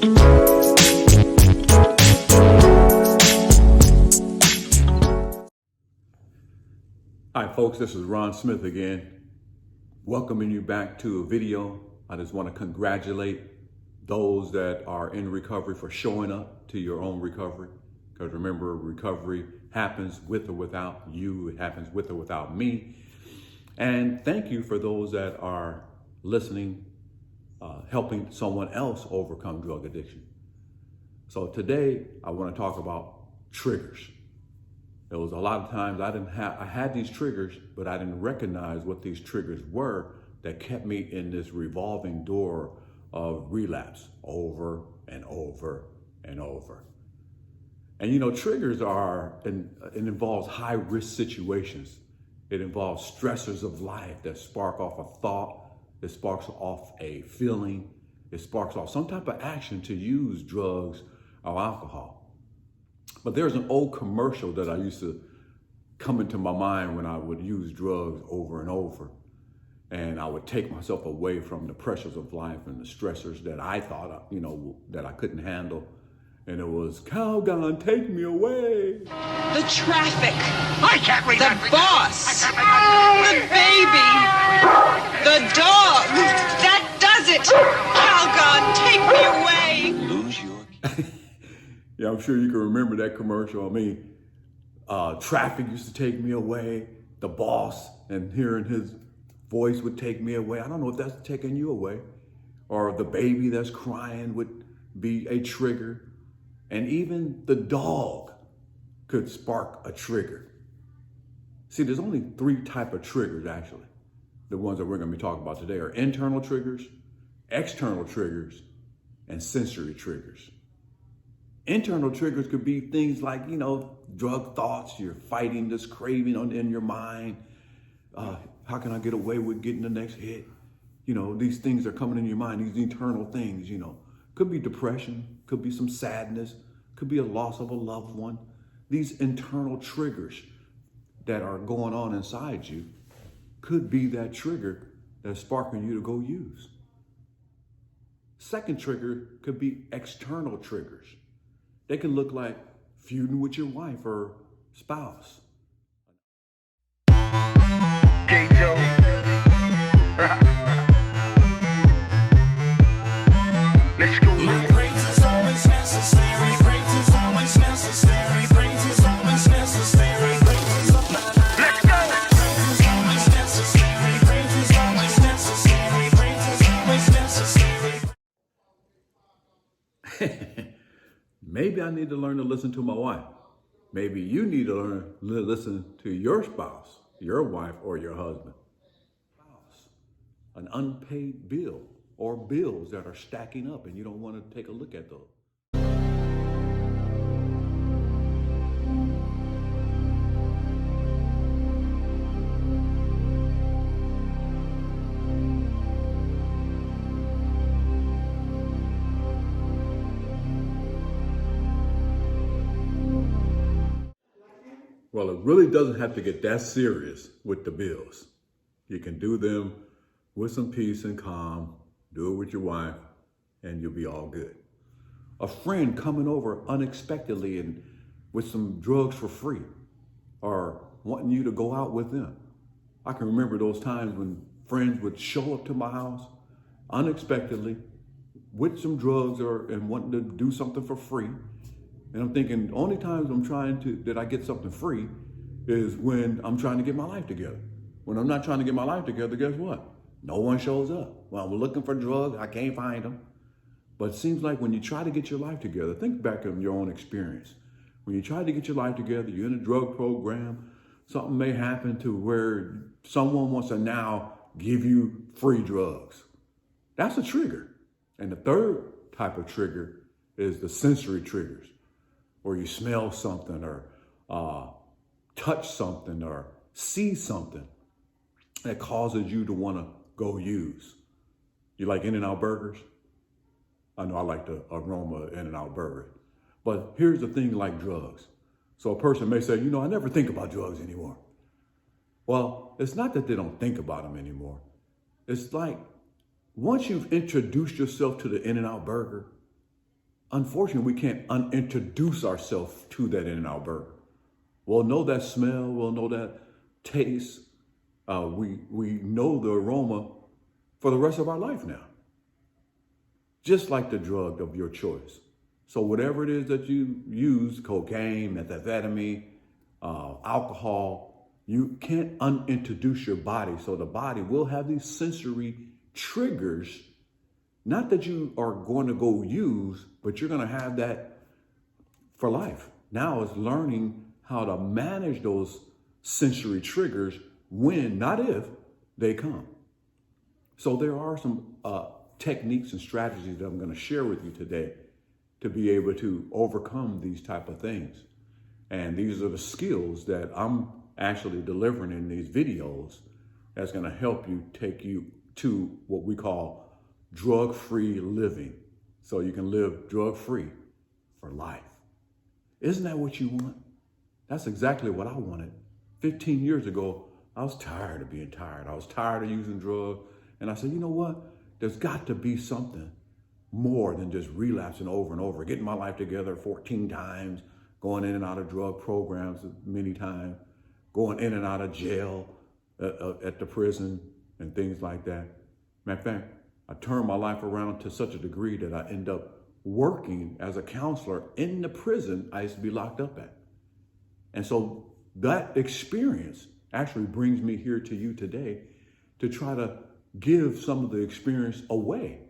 Hi folks, this is Ron Smith again, welcoming you back to a video. I just want to congratulate those that are in recovery for showing up to your own recovery. Because remember, recovery happens with or without you. It happens with or without me. And thank you for those that are listening, helping someone else overcome drug addiction. So today I want to talk about triggers. There was a lot of times I had these triggers, but I didn't recognize what these triggers were that kept me in this revolving door of relapse over and over and over. And you know, triggers it involves high risk situations. It involves stressors of life that spark off a thought, it sparks off a feeling, it sparks off some type of action to use drugs or alcohol. But there's an old commercial that I used to come into my mind when I would use drugs over and over. And I would take myself away from the pressures of life and the stressors that I thought, that I couldn't handle. And it was, Calgon, take me away. The traffic. I can't read the boss. The baby. The dog. That does it. Calgon, take me away. Lose your... Yeah, I'm sure you can remember that commercial. I mean, traffic used to take me away. The boss, and hearing his voice would take me away. I don't know if that's taking you away. Or the baby that's crying would be a trigger. And even the dog could spark a trigger. See, there's only 3 types of triggers, actually. The ones that we're going to be talking about today are internal triggers, external triggers, and sensory triggers. Internal triggers could be things like, drug thoughts. You're fighting this craving in your mind. How can I get away with getting the next hit? These things are coming in your mind, these internal things, Could be depression, could be some sadness, could be a loss of a loved one. These internal triggers that are going on inside you could be that trigger that's sparking you to go use. Second trigger could be external triggers. They can look like feuding with your wife or spouse. J-Joe. Let's go. My praise is always necessary. Praise is always necessary. Praise is always necessary. Praise is Let's go. always necessary. Praise is always necessary. Praise is always necessary. Maybe I need to learn to listen to my wife. Maybe you need to learn to listen to your spouse, your wife, or your husband. An unpaid bill or bills that are stacking up and you don't want to take a look at those. Well, it really doesn't have to get that serious with the bills. You can do them with some peace and calm, do it with your wife, and you'll be all good. A friend coming over unexpectedly and with some drugs for free, or wanting you to go out with them. I can remember those times when friends would show up to my house unexpectedly with some drugs and wanting to do something for free. And I'm thinking, the only times that I get something free is when I'm trying to get my life together. When I'm not trying to get my life together, guess what? No one shows up. Well, I'm looking for drugs, I can't find them. But it seems like when you try to get your life together, think back on your own experience. When you try to get your life together, you're in a drug program, something may happen to where someone wants to now give you free drugs. That's a trigger. And the third type of trigger is the sensory triggers, where you smell something or touch something or see something that causes you to want to go use. You like In-N-Out burgers? I know I like the aroma of In-N-Out burger. But here's the thing like drugs. So a person may say, I never think about drugs anymore. Well, it's not that they don't think about them anymore. It's like once you've introduced yourself to the In-N-Out burger, unfortunately, we can't unintroduce ourselves to that in our birth. We'll know that smell, we'll know that taste. We know the aroma for the rest of our life now. Just like the drug of your choice. So whatever it is that you use, cocaine, methamphetamine, alcohol, you can't unintroduce your body. So the body will have these sensory triggers, not that you are going to go use, but you're going to have that for life. Now it's learning how to manage those sensory triggers when, not if, they come. So there are some techniques and strategies that I'm going to share with you today to be able to overcome these type of things. And these are the skills that I'm actually delivering in these videos that's going to help you take you to what we call drug-free living. So you can live drug-free for life. Isn't that what you want? That's exactly what I wanted. 15 years ago, I was tired of being tired. I was tired of using drugs. And I said, you know what? There's got to be something more than just relapsing over and over, getting my life together 14 times, going in and out of drug programs many times, going in and out of jail at the prison and things like that. Matter of fact, I turned my life around to such a degree that I end up working as a counselor in the prison I used to be locked up at. And so that experience actually brings me here to you today to try to give some of the experience away,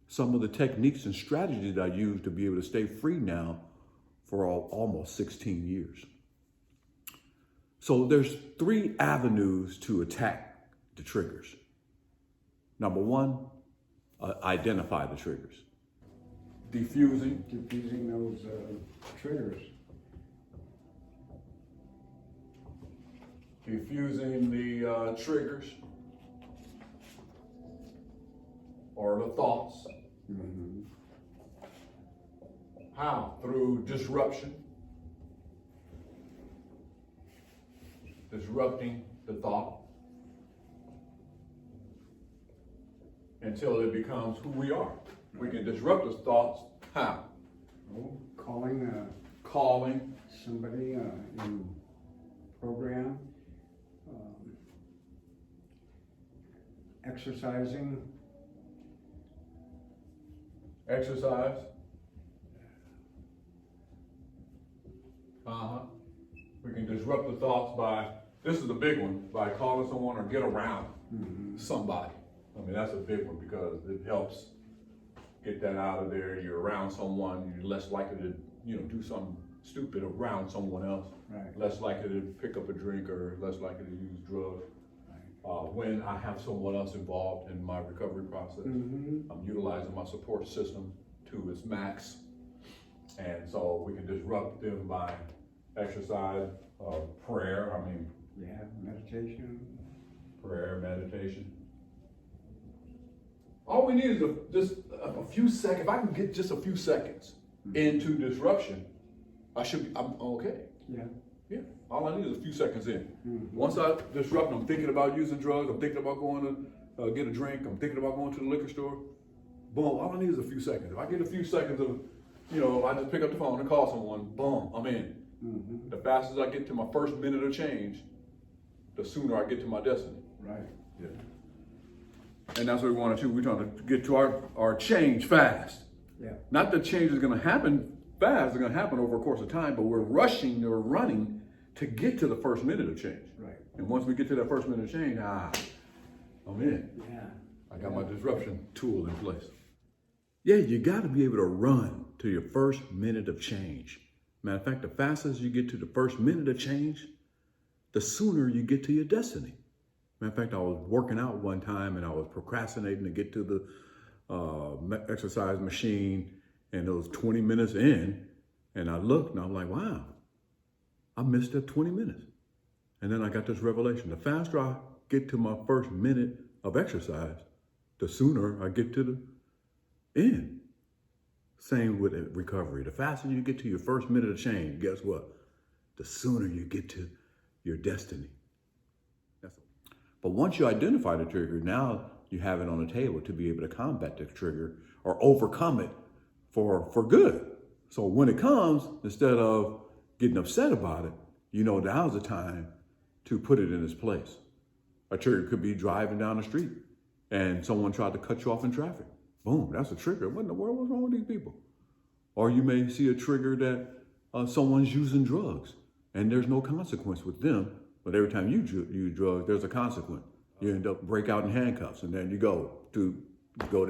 some of the techniques and strategies that I use to be able to stay free now for almost 16 years. So there's 3 avenues to attack the triggers. Number 1, identify the triggers. Diffusing those triggers. Diffusing the triggers or the thoughts. Mm-hmm. How? Through disruption. Disrupting the thought until it becomes who we are. We can disrupt those thoughts. How? Oh, calling Calling. somebody in program, exercising, Exercise. We can disrupt the thoughts by, this is the big one, by calling someone or get around somebody. I mean, that's a big one because it helps get that out of there. You're around someone, you're less likely to, do something stupid around someone else. Right. Less likely to pick up a drink or less likely to use drugs. When I have someone else involved in my recovery process, I'm utilizing my support system to its max. And so we can disrupt them by exercise, prayer, meditation. Prayer, meditation. All we need is just a few seconds. If I can get just a few seconds into disruption, I'm okay. Yeah. Yeah, all I need is a few seconds in. Once I disrupt, I'm thinking about using drugs, I'm thinking about going to get a drink, I'm thinking about going to the liquor store. Boom, all I need is a few seconds. If I get a few seconds of, if I just pick up the phone and call someone, boom, I'm in. The faster I get to my first minute of change, the sooner I get to my destiny. Right. Yeah. And that's what we want to do. We're trying to get to our change fast. Yeah. Not that change is going to happen fast, it's going to happen over a course of time, but we're rushing or running to get to the first minute of change. Right. And once we get to that first minute of change, I'm in. Yeah. I got my disruption tool in place. Yeah, you got to be able to run to your first minute of change. Matter of fact, the faster you get to the first minute of change, the sooner you get to your destiny. Matter of fact, I was working out one time and I was procrastinating to get to the exercise machine, and it was 20 minutes in, and I looked and I'm like, wow, I missed that 20 minutes. And then I got this revelation. The faster I get to my first minute of exercise, the sooner I get to the end. Same with recovery. The faster you get to your first minute of change, guess what? The sooner you get to your destiny. But once you identify the trigger, now you have it on the table to be able to combat the trigger or overcome it for good. So when it comes, instead of getting upset about it, you know now's the time to put it in its place. A trigger could be driving down the street and someone tried to cut you off in traffic. Boom, that's a trigger. What in the world was wrong with these people? Or you may see a trigger that someone's using drugs and there's no consequence with them, but every time you use drugs, there's a consequence. You end up break out in handcuffs and then you go to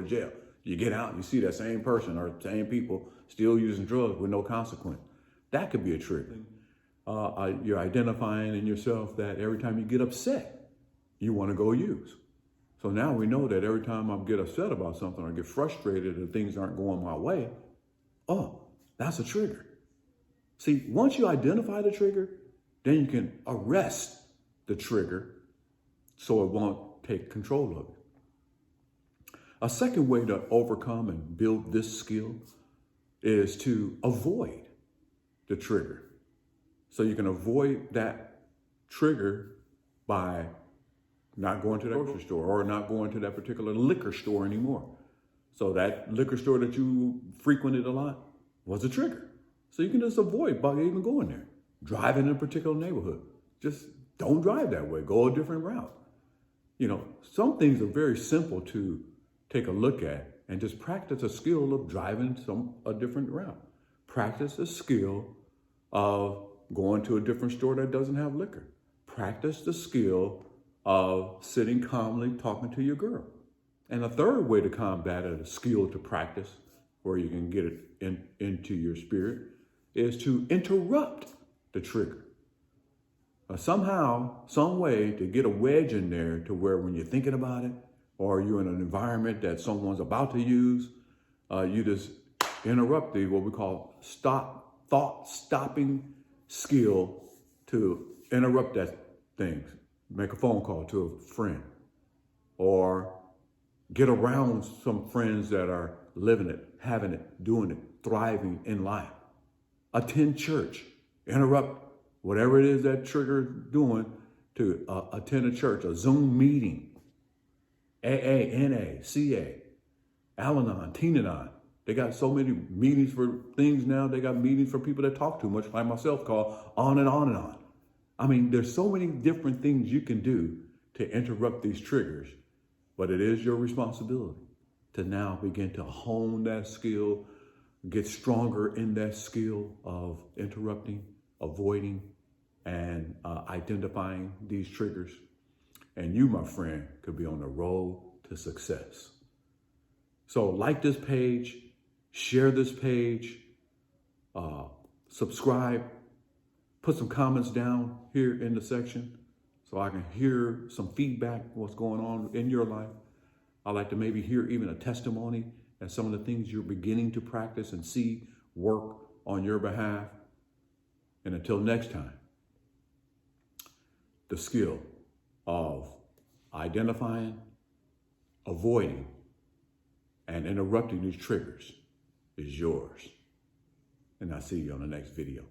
jail. You get out and you see that same person or same people still using drugs with no consequence. That could be a trigger. You're identifying in yourself that every time you get upset, you want to go use. So now we know that every time I get upset about something or get frustrated and things aren't going my way, oh, that's a trigger. See, once you identify the trigger, then you can arrest the trigger so it won't take control of it. A second way to overcome and build this skill is to avoid the trigger. So you can avoid that trigger by not going to the grocery store or not going to that particular liquor store anymore. So that liquor store that you frequented a lot was a trigger. So you can just avoid by even going there. Driving in a particular neighborhood. Just don't drive that way. Go a different route. You know, some things are very simple to take a look at and just practice a skill of driving a different route. Practice a skill of going to a different store that doesn't have liquor. Practice the skill of sitting calmly talking to your girl. And a third way to combat it, a skill to practice where you can get it into your spirit, is to interrupt the trigger. Somehow, some way to get a wedge in there to where when you're thinking about it, or you're in an environment that someone's about to use, you just interrupt what we call thought-stopping skill to interrupt that thing. Make a phone call to a friend, or get around some friends that are living it, having it, doing it, thriving in life. Attend church, interrupt whatever it is that trigger is doing to attend a church, a Zoom meeting, AA, NA, CA, Al-Anon, Teen-Anon. They got so many meetings for things now. They got meetings for people that talk too much, like myself, called On and On and On. I mean, there's so many different things you can do to interrupt these triggers, but it is your responsibility to now begin to hone that skill, get stronger in that skill of interrupting, avoiding, and identifying these triggers. And you, my friend, could be on the road to success. So like this page, share this page, subscribe, put some comments down here in the section so I can hear some feedback, what's going on in your life. I'd like to maybe hear even a testimony and some of the things you're beginning to practice and see work on your behalf. And until next time, the skill of identifying, avoiding, and interrupting these triggers is yours. And I'll see you on the next video.